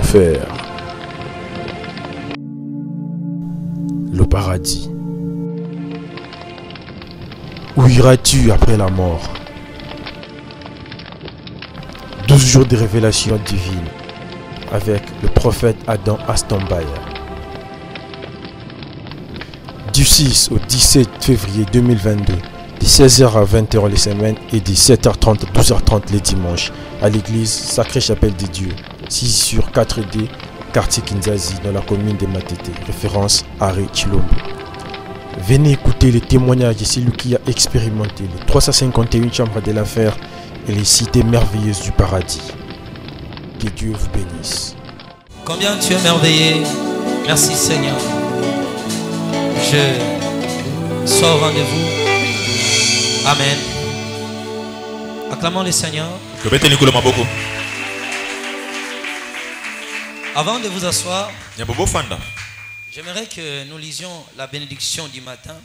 l'enfer, le paradis. Où iras-tu après la mort? 12 jours de révélation divine avec le prophète Adam Astombaye. Du 6 au 17 février 2022, de 16h à 20h les semaines et de 7h30 à 12h30 les dimanches, à l'église Sacrée Chapelle des Dieux, 6 sur 4D, quartier Kinzazi, dans la commune de Matete, référence Harry Chilombo. Venez écouter les témoignages de celui qui a expérimenté les 351 chambres de l'enfer et les cités merveilleuses du paradis. Que Dieu vous bénisse. Combien tu es merveilleux. Merci Seigneur. Je suis au rendez-vous. Amen. Acclamons le Seigneur. Avant de vous asseoir, j'aimerais que nous lisions la bénédiction du matin.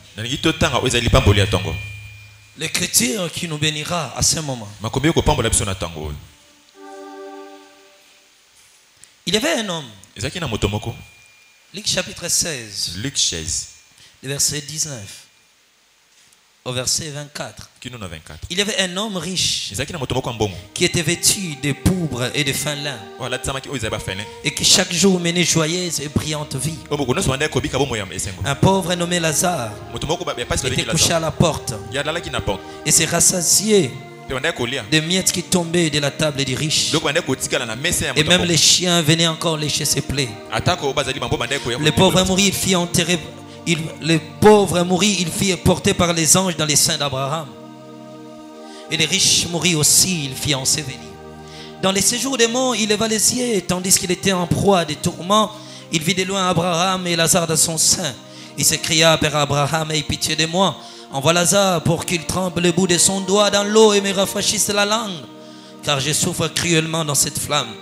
L'écriture qui nous bénira à ce moment. Il y avait un homme. Luc chapitre 16. Le verset 19 au verset 24. Il y avait un homme riche qui était vêtu de pourpre et de fin lin et qui chaque jour menait joyeuse et brillante vie. Un pauvre nommé Lazare était couché à la porte et s'est rassasié des miettes qui tombaient de la table des riches. Et même les chiens venaient encore lécher ses plaies. Le pauvre mourit, il fit enterrer. Le pauvre mourit, il fit porter par les anges dans les seins d'Abraham. Et les riches mourit aussi, il fit ensevelir. Dans les séjours des morts, il leva les yeux, tandis qu'il était en proie à des tourments. Il vit de loin Abraham et Lazare dans son sein. Il s'écria: Père Abraham, aie pitié de moi. Envoie Lazare pour qu'il trempe le bout de son doigt dans l'eau et me rafraîchisse la langue, car je souffre cruellement dans cette flamme.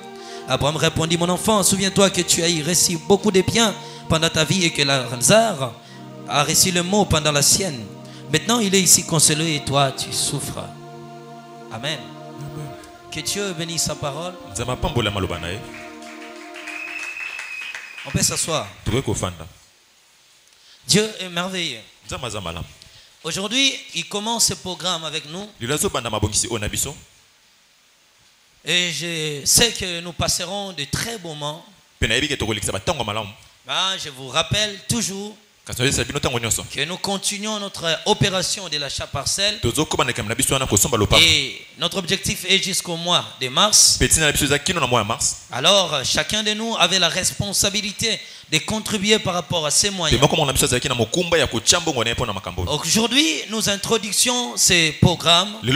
Abraham répondit: Mon enfant, souviens-toi que tu as eu reçu beaucoup de biens pendant ta vie et que Lazare a reçu le mot pendant la sienne. Maintenant, il est ici consolé et toi, tu souffres. Amen. Que Dieu bénisse sa parole. On peut s'asseoir. Dieu est merveilleux. Aujourd'hui, il commence ce programme avec nous. Et je sais que nous passerons de très beaux moments. Je vous rappelle toujours que nous continuons notre opération de l'achat parcelle. Et notre objectif est jusqu'au mois de mars. Alors, chacun de nous avait la responsabilité de contribuer par rapport à ces moyens. Aujourd'hui, nous introduisons ces programmes qui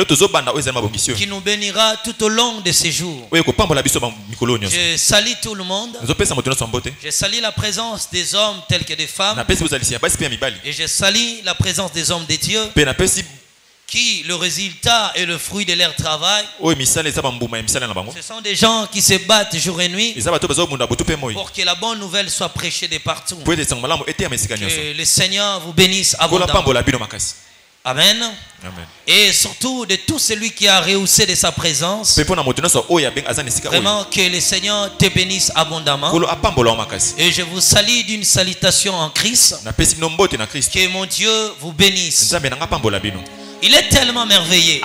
nous bénira tout au long de ces jours. Je salue tout le monde. Je salue la présence des hommes tels que des femmes. Et je salue la présence des hommes de Dieu qui, le résultat et le fruit de leur travail, ce sont des gens qui se battent jour et nuit pour que la bonne nouvelle soit prêchée de partout. Que le Seigneur vous bénisse abondamment. Amen. Et surtout de tout celui qui a rehaussé de sa présence. Vraiment que le Seigneur te bénisse abondamment. Et je vous salue d'une salutation en Christ. Que mon Dieu vous bénisse. Il est tellement merveilleux.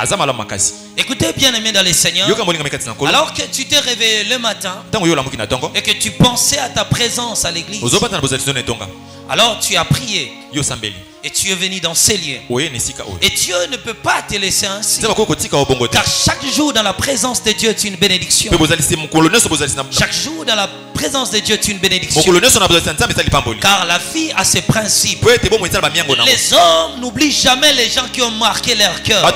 Écoutez, bien aimé dans le Seigneur, alors que tu t'es réveillé le matin et que tu pensais à ta présence à l'église, alors tu as prié et tu es venu dans ces lieux. Et Dieu ne peut pas te laisser ainsi, car chaque jour dans la présence de Dieu est une bénédiction. Chaque jour dans la présence de Dieu est une bénédiction, car la vie a ses principes. Les hommes n'oublient jamais les gens qui ont marqué leur cœur.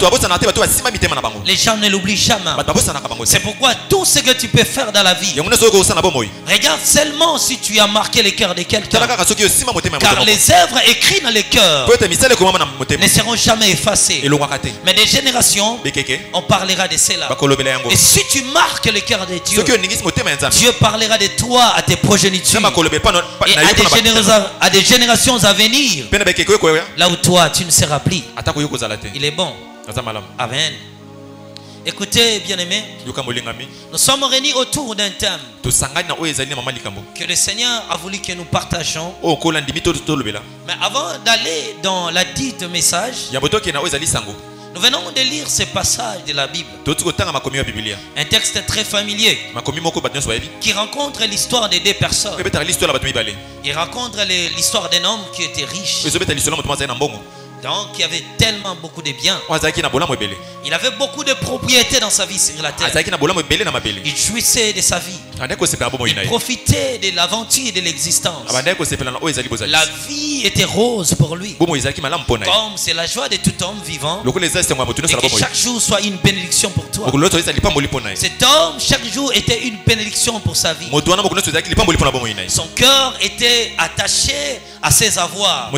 Les gens ne l'oublient jamais. C'est pourquoi tout ce que tu peux faire dans la vie, regarde seulement si tu as marqué le cœur de quelqu'un, car les œuvres écrites dans le cœur ne seront jamais effacées. Mais des générations, on parlera de cela. Et si tu marques le cœur de Dieu, Dieu parlera de toi à tes progénitures et à des générations à venir, là où toi tu ne seras plus. Il est bon. Amen. Écoutez, bien-aimés, nous sommes réunis autour d'un thème que le Seigneur a voulu que nous partagions. Mais avant d'aller dans la dite message, nous venons de lire ce passage de la Bible. Un texte très familier qui rencontre l'histoire de deux personnes. Il rencontre l'histoire d'un homme qui était riche. Donc, il avait tellement beaucoup de biens. Il avait beaucoup de propriétés dans sa vie sur la terre. Il jouissait de sa vie. Il profitait de l'aventure de l'existence. La vie était rose pour lui. Comme c'est la joie de tout homme vivant. Et que chaque jour soit une bénédiction pour toi. Cet homme, chaque jour, était une bénédiction pour sa vie. Son cœur était attaché à ses avoirs.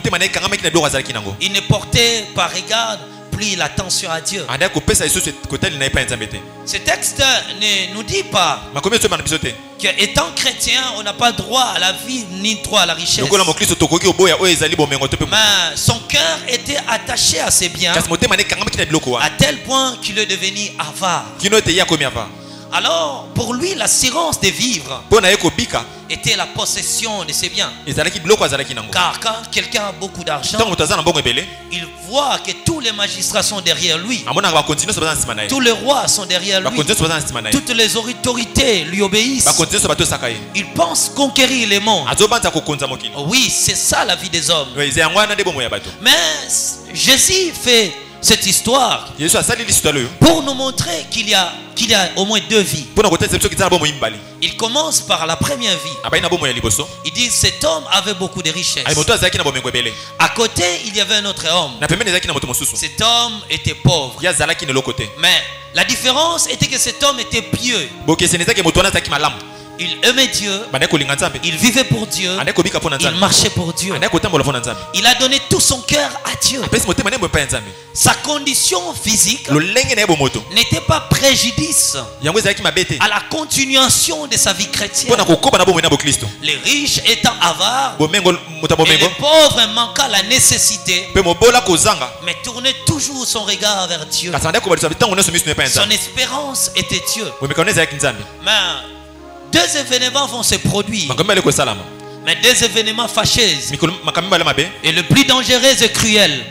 Il ne portait par regard plus l'attention à Dieu. Ce texte ne nous dit pas qu'étant chrétien, on n'a pas droit à la vie ni droit à la richesse. Mais son cœur était attaché à ses biens à tel point qu'il est devenu avare. Alors, pour lui, l'assurance de vivre était la possession de ses biens. Car quand quelqu'un a beaucoup d'argent, il voit que tous les magistrats sont derrière lui. Tous les rois sont derrière lui. Toutes les autorités lui obéissent. Il pense conquérir le monde. Oui, c'est ça la vie des hommes. Mais Jésus fait cette histoire pour nous montrer qu'il y a au moins deux vies. Il commence par la première vie. Il dit cet homme avait beaucoup de richesses. À côté, il y avait un autre homme. Cet homme était pauvre. Mais la différence était que cet homme était pieux. Il aimait Dieu. Il vivait pour Dieu. Il marchait pour Dieu. Il a donné tout son cœur à Dieu. Sa condition physique n'était pas préjudice à la continuation de sa vie chrétienne. Les riches étant avares et les pauvres manquant la nécessité, mais tournaient toujours son regard vers Dieu. Son espérance était Dieu. Mais deux événements vont se produire. Mais deux événements fâcheux. Et le plus dangereux et cruel.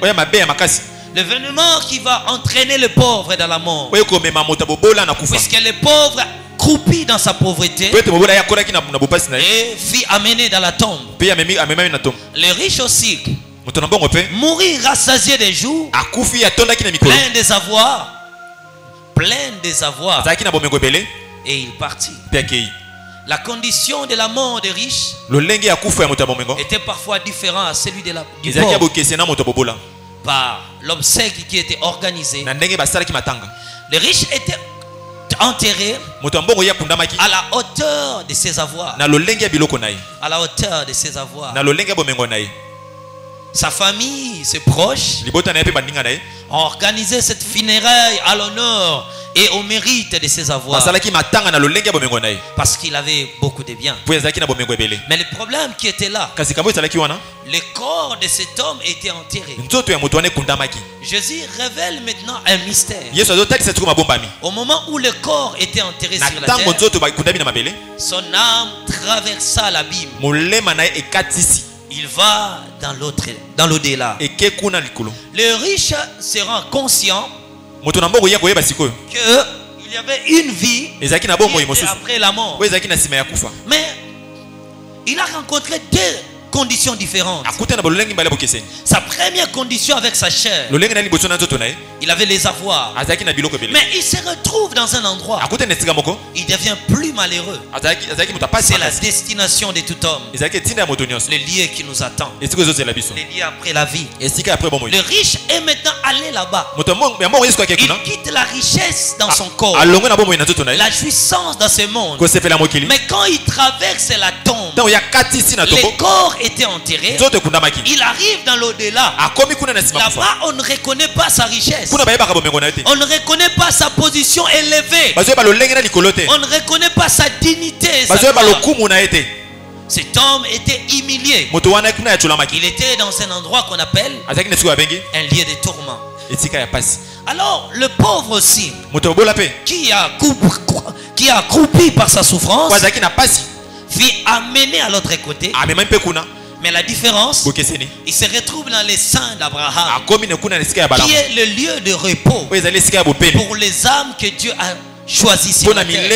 L'événement qui va entraîner le pauvre dans la mort. Puisque le pauvre croupit dans sa pauvreté et fut amené dans la tombe. Les riches aussi mourir rassasié des jours, plein des avoirs. Et il partit. La condition de la mort des riches était parfois différente à celui de la pauvre. Par l'obsèque qui était organisé, les riches étaient enterrés à la hauteur de ses avoirs. À la hauteur de ses avoirs. Sa famille, ses proches ont organisé cette funéraille à l'honneur et au mérite de ses avoirs. Parce qu'il avait beaucoup de biens. Mais le problème qui était là, le corps de cet homme était enterré. Jésus révèle maintenant un mystère. Au moment où le corps était enterré sur la terre, son âme traversa l'abîme. Il va dans l'au-delà. Le riche se rend conscient qu'il y avait une vie qui était après la mort. Mais il a rencontré deux conditions différentes. Sa première condition avec sa chair, il avait les avoirs. Mais il se retrouve dans un endroit, il devient plus malheureux. C'est la destination de tout homme, le lieu qui nous attend, le lieu après la vie. Le riche est maintenant allé là-bas. Il quitte la richesse dans son corps, la jouissance dans ce monde. Mais quand il traverse la tombe, le corps était enterré. Il arrive dans l'au-delà. Là-bas, on ne reconnaît pas sa richesse. On ne reconnaît pas sa position élevée. On ne reconnaît pas sa dignité. Cet homme était humilié. Il était dans un endroit qu'on appelle un lieu de tourment. Alors le pauvre aussi, qui a accroupi par sa souffrance, fut amené à l'autre côté. Mais la différence, il se retrouve dans les seins d'Abraham, qui est le lieu de repos pour les âmes que Dieu a choisi sur la terre.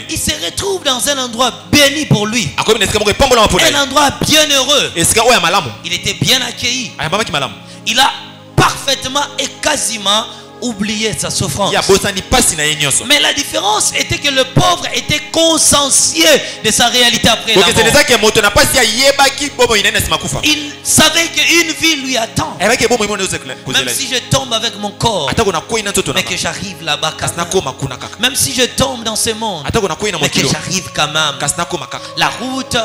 Il se retrouve dans un endroit béni pour lui, un endroit bien heureux. Il était bien accueilli. Il a parfaitement et quasiment oublié sa souffrance. Mais la différence était que le pauvre était consciencieux de sa réalité après la mort. Il savait qu'une vie lui attend. Même si je tombe avec mon corps, mais que j'arrive là-bas quand même. Même si je tombe dans ce monde, mais que j'arrive quand même. La route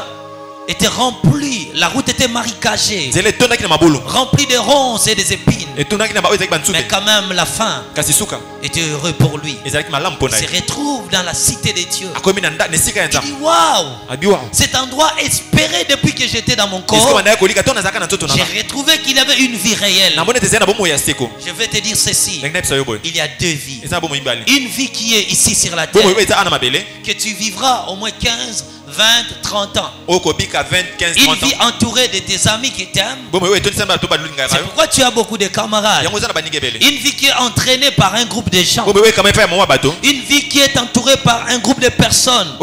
était remplie, la route était marécagée, remplie de ronces et des épines. Mais quand même la fin était heureux pour lui. Il se retrouve dans la cité de Dieu. Il dit waouh, cet endroit espéré depuis que j'étais dans mon corps, j'ai retrouvé qu'il y avait une vie réelle. Je vais te dire ceci, il y a deux vies. Une vie qui est ici sur la terre, que tu vivras au moins 15, 20, 30 ans. Une vie entourée de tes amis qui t'aiment. C'est pourquoi tu as beaucoup de camarades. Une vie qui est entraînée par un groupe de gens. Une vie qui est entourée par un groupe de personnes.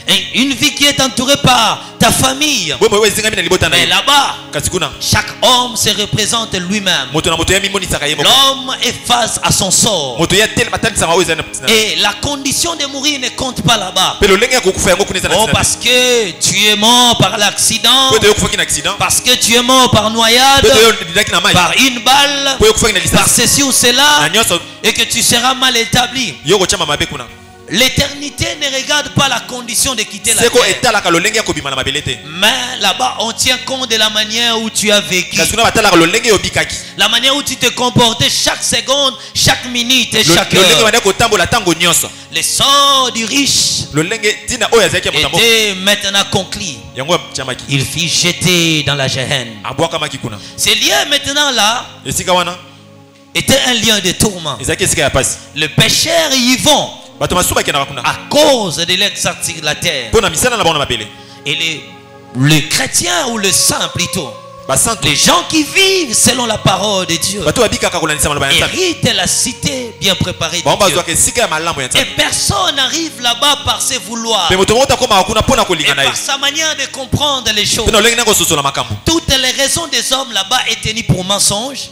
Et une vie qui est entourée par ta famille. Mais là-bas, chaque homme se représente lui-même. L'homme est face à son sort. Et la condition de mourir ne compte pas là-bas. Oh, parce que tu es mort par l'accident, parce que tu es mort par noyade, par une balle, par ceci ou cela, et que tu seras mal établi. L'éternité ne regarde pas la condition de quitter la terre. Mais là-bas, on tient compte de la manière où tu as vécu, la manière où tu te comportais chaque seconde, chaque minute et chaque heure. Le sort du riche était maintenant conclu. Il fut jeté dans la Géhenne. Ce lien maintenant là était un lien de tourment. Le pécheur y vont à cause de l'exercice de la terre. Et le chrétien ou le saint plutôt, les gens qui vivent selon la parole de Dieu héritent la cité bien préparée de Dieu. Et personne n'arrive là-bas par ses vouloirs et par sa manière de comprendre les choses. Toutes les raisons des hommes là-bas est tenues pour mensonge.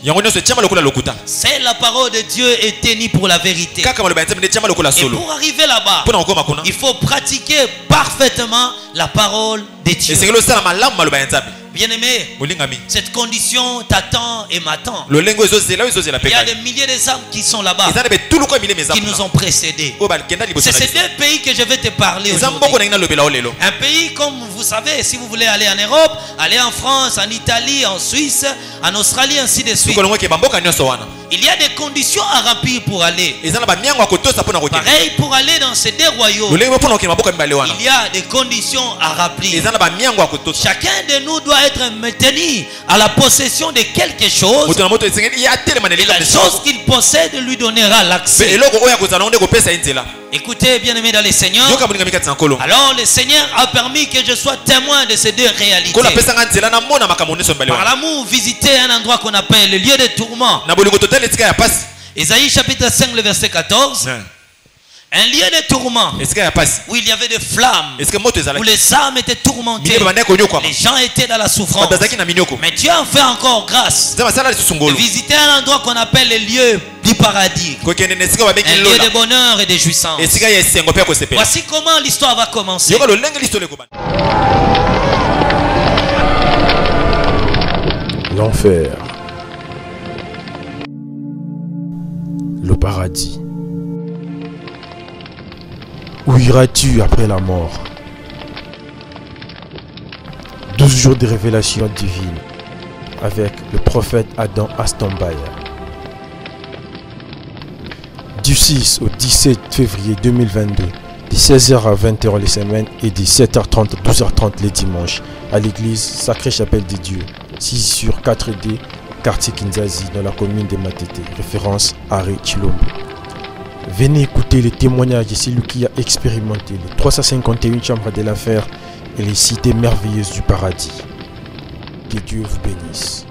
C'est la parole de Dieu est tenue pour la vérité. Et pour arriver là-bas, il faut pratiquer parfaitement la parole de Dieu. Bien-aimé, cette condition t'attend et m'attend. Il y a des milliers d'âmes qui sont là-bas, qui nous ont précédés. C'est ces deux pays que je vais te parler aujourd'hui. Un pays, comme vous savez, si vous voulez aller en Europe, aller en France, en Italie, en Suisse, en Australie, ainsi de suite. Il y a des conditions à remplir pour aller. Pareil pour aller dans ces deux royaumes. Il y a des conditions à remplir. Chacun de nous doit être maintenu à la possession de quelque chose. Et la chose qu'il possède lui donnera l'accès. Écoutez, bien-aimés dans les Seigneurs, alors le Seigneur a permis que je sois témoin de ces deux réalités. Par l'amour, visiter un endroit qu'on appelle le lieu de tourment. Isaïe chapitre 5, le verset 14. Un lieu de tourment où il y avait des flammes, où les âmes étaient tourmentées, les gens étaient dans la souffrance. Mais Dieu a fait encore grâce de visiter un endroit qu'on appelle le lieu du paradis, un lieu de bonheur et de jouissance. Voici comment l'histoire va commencer. L'enfer, le paradis. Où iras-tu après la mort? 12 jours de révélation divine avec le prophète Adam Astombaye. Du 6 au 17 février 2022, de 16h à 20h les semaines et de 7h30 à 12h30 les dimanches, à l'église Sacrée Chapelle des Dieux, 6 sur 4D, quartier Kinzazi, dans la commune de Matete, référence Harry Chilombo. Venez écouter les témoignages de celui qui a expérimenté les 351 chambres de l'affaire et les cités merveilleuses du paradis. Que Dieu vous bénisse.